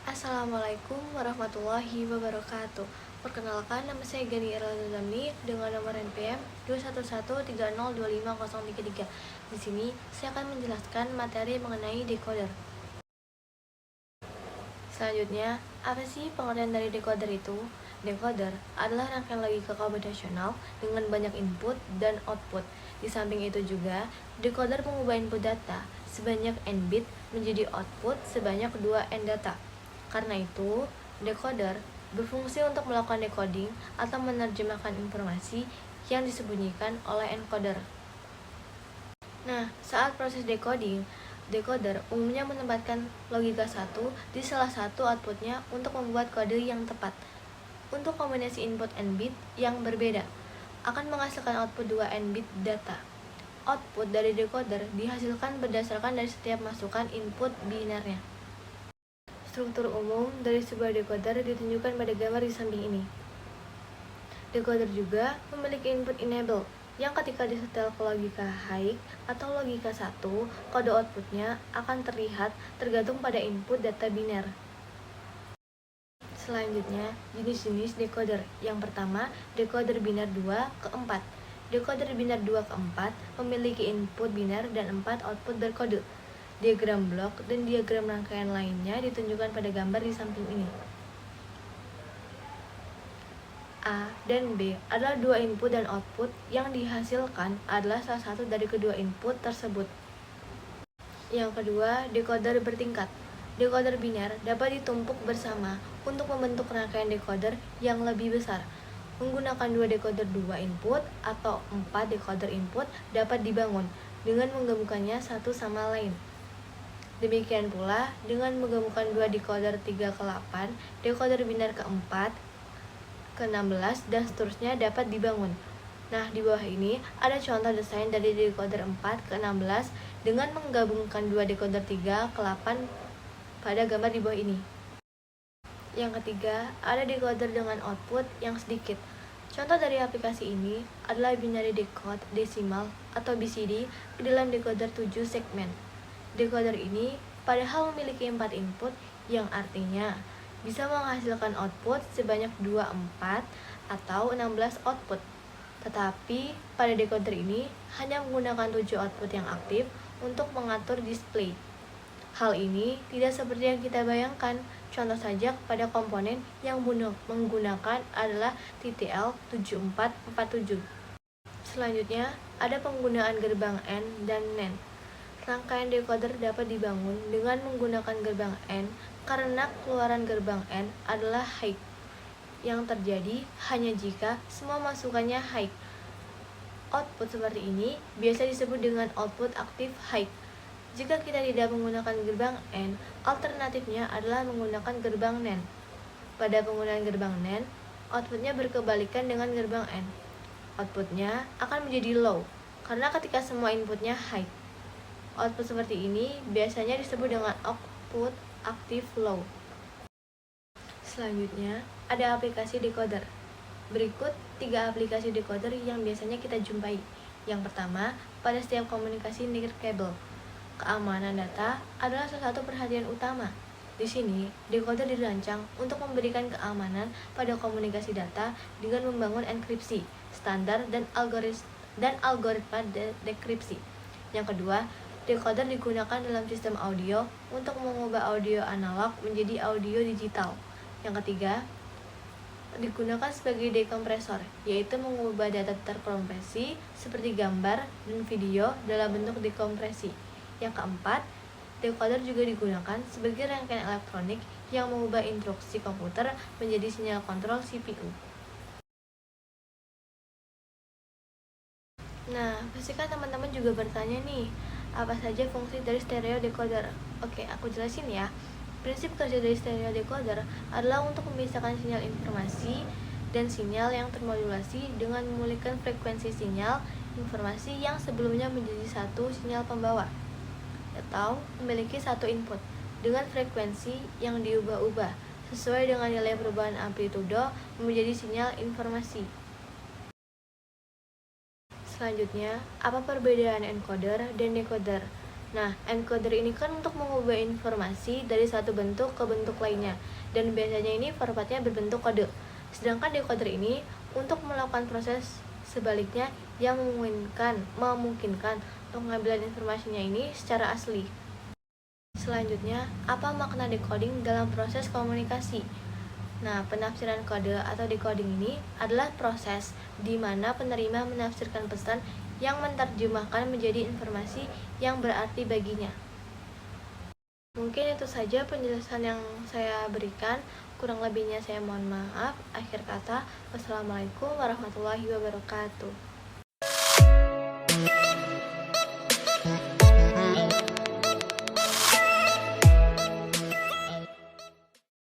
Assalamualaikum warahmatullahi wabarakatuh. Perkenalkan, nama saya Gani Erlazami dengan nomor NPM 21130250033. Di sini saya akan menjelaskan materi mengenai decoder. Selanjutnya, apa sih pengertian dari decoder itu? Decoder adalah rangkaian logika komputasional dengan banyak input dan output. Di samping itu juga, decoder mengubah input data sebanyak n bit menjadi output sebanyak 2 n data. Karena itu, decoder berfungsi untuk melakukan decoding atau menerjemahkan informasi yang disembunyikan oleh encoder. Nah, saat proses decoding, decoder umumnya menempatkan logika 1 di salah satu outputnya untuk membuat kode yang tepat. Untuk kombinasi input n bit yang berbeda, akan menghasilkan output 2 n bit data. Output dari decoder dihasilkan berdasarkan dari setiap masukan input binarnya. Struktur umum dari sebuah decoder ditunjukkan pada gambar di samping ini. Decoder juga memiliki input enable, yang ketika disetel ke logika high atau logika 1, kode outputnya akan terlihat tergantung pada input data biner. Selanjutnya, jenis-jenis decoder. Yang pertama, decoder biner 2 ke 4. Decoder biner 2 ke 4 memiliki input biner dan 4 output berkode. Diagram blok dan diagram rangkaian lainnya ditunjukkan pada gambar di samping ini. A dan B adalah dua input dan output yang dihasilkan adalah salah satu dari kedua input tersebut. Yang kedua, decoder bertingkat. Decoder biner dapat ditumpuk bersama untuk membentuk rangkaian decoder yang lebih besar. Menggunakan dua decoder 2 input atau 4 decoder input dapat dibangun dengan menggabungkannya satu sama lain. Demikian pula dengan menggabungkan dua decoder 3 ke 8, decoder biner ke 4, ke 16, dan seterusnya dapat dibangun. Nah, di bawah ini ada contoh desain dari decoder 4 ke 16 dengan menggabungkan dua decoder 3 ke 8 pada gambar di bawah ini. Yang ketiga, ada decoder dengan output yang sedikit. Contoh dari aplikasi ini adalah binary decode desimal atau BCD ke dalam decoder 7 segmen. Decoder ini padahal memiliki 4 input yang artinya bisa menghasilkan output sebanyak 24 atau 16 output. Tetapi pada decoder ini hanya menggunakan 7 output yang aktif untuk mengatur display. Hal ini tidak seperti yang kita bayangkan. Contoh saja pada komponen yang menggunakan adalah TTL7447. Selanjutnya, ada penggunaan gerbang AND dan NAND. Rangkaian decoder dapat dibangun dengan menggunakan gerbang AND karena keluaran gerbang AND adalah high, yang terjadi hanya jika semua masukannya high. Output seperti ini biasa disebut dengan output aktif high. Jika kita tidak menggunakan gerbang AND, alternatifnya adalah menggunakan gerbang NAND. Pada penggunaan gerbang NAND, outputnya berkebalikan dengan gerbang AND. Outputnya akan menjadi low, karena ketika semua inputnya high. Output seperti ini biasanya disebut dengan output aktif low. Selanjutnya, ada aplikasi decoder. Berikut 3 aplikasi decoder yang biasanya kita jumpai. Yang pertama, pada setiap komunikasi nirkabel. Keamanan data adalah salah satu perhatian utama. Di sini, decoder dirancang untuk memberikan keamanan pada komunikasi data dengan membangun enkripsi, standar, dan algoritma dekripsi. Yang kedua, decoder digunakan dalam sistem audio untuk mengubah audio analog menjadi audio digital. Yang ketiga, digunakan sebagai dekompresor, yaitu mengubah data terkompresi seperti gambar dan video dalam bentuk dekompresi. Yang keempat, decoder juga digunakan sebagai rangkaian elektronik yang mengubah instruksi komputer menjadi sinyal kontrol CPU. Nah, pastikan teman-teman juga bertanya nih, apa saja fungsi dari stereo decoder? Oke, aku jelasin ya. Prinsip kerja dari stereo decoder adalah untuk memisahkan sinyal informasi dan sinyal yang termodulasi dengan memulihkan frekuensi sinyal informasi yang sebelumnya menjadi satu sinyal pembawa atau memiliki satu input dengan frekuensi yang diubah-ubah sesuai dengan nilai perubahan amplitudo menjadi sinyal informasi. Selanjutnya, apa perbedaan encoder dan decoder? Nah, encoder ini kan untuk mengubah informasi dari satu bentuk ke bentuk lainnya, dan biasanya ini formatnya berbentuk kode. Sedangkan decoder ini untuk melakukan proses sebaliknya yang memungkinkan pengambilan informasinya ini secara asli. Selanjutnya, apa makna decoding dalam proses komunikasi? Nah, penafsiran kode atau decoding ini adalah proses di mana penerima menafsirkan pesan yang menerjemahkan menjadi informasi yang berarti baginya. Mungkin itu saja penjelasan yang saya berikan. Kurang lebihnya saya mohon maaf. Akhir kata, wassalamualaikum warahmatullahi wabarakatuh.